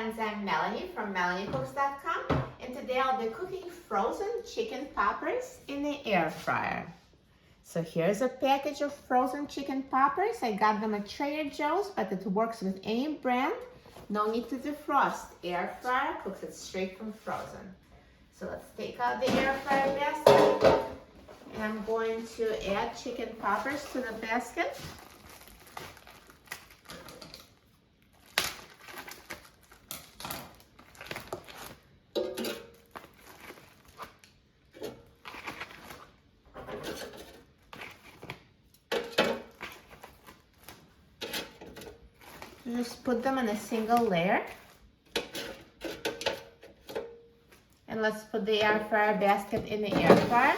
friends, I'm Melanie from MelanieCooks.com, and today I'll be cooking frozen chicken poppers in the air fryer. So here's a package of frozen chicken poppers. I got them at Trader Joe's, but it works with any brand. No need to defrost. Air fryer cooks it straight from frozen. So let's take out the air fryer basket, and I'm going to add chicken poppers to the basket. Just put them in a single layer. And let's put the air fryer basket in the air fryer.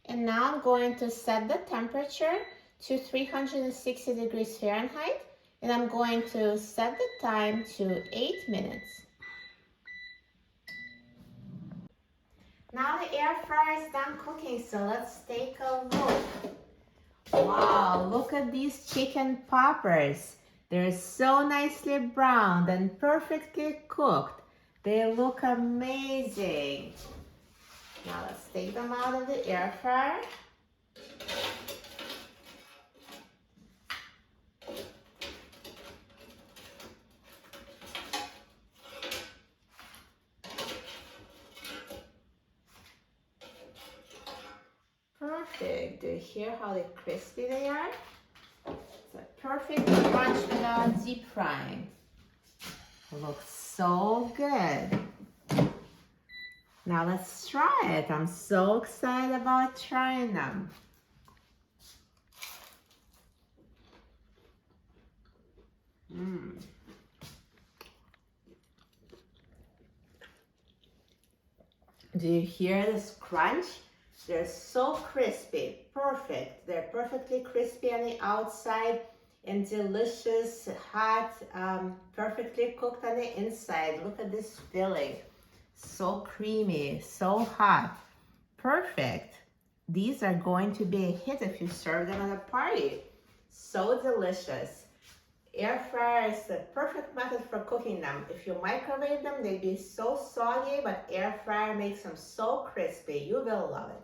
And now I'm going to set the temperature to 360 degrees Fahrenheit. And I'm going to set the time to 8 minutes. Now the air fryer is done cooking, so let's take a look. Wow, look at these chicken poppers. They're so nicely browned and perfectly cooked. They look amazing. Now let's take them out of the air fryer. Perfect. Do you hear how crispy they are? It's a perfect crunch without deep frying. It looks so good. Now let's try it. I'm so excited about trying them. Do you hear this crunch? They're so crispy, perfect. They're perfectly crispy on the outside and delicious, hot, perfectly cooked on the inside. Look at this filling. So creamy, so hot. Perfect. These are going to be a hit if you serve them at a party. So delicious. Air fryer is the perfect method for cooking them. If you microwave them, they'd be so soggy, but air fryer makes them so crispy. You will love it.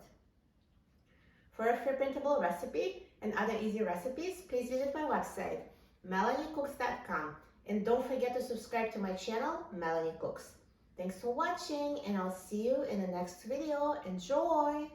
For a free printable recipe and other easy recipes, please visit my website, MelanieCooks.com. And don't forget to subscribe to my channel, Melanie Cooks. Thanks for watching, and I'll see you in the next video. Enjoy!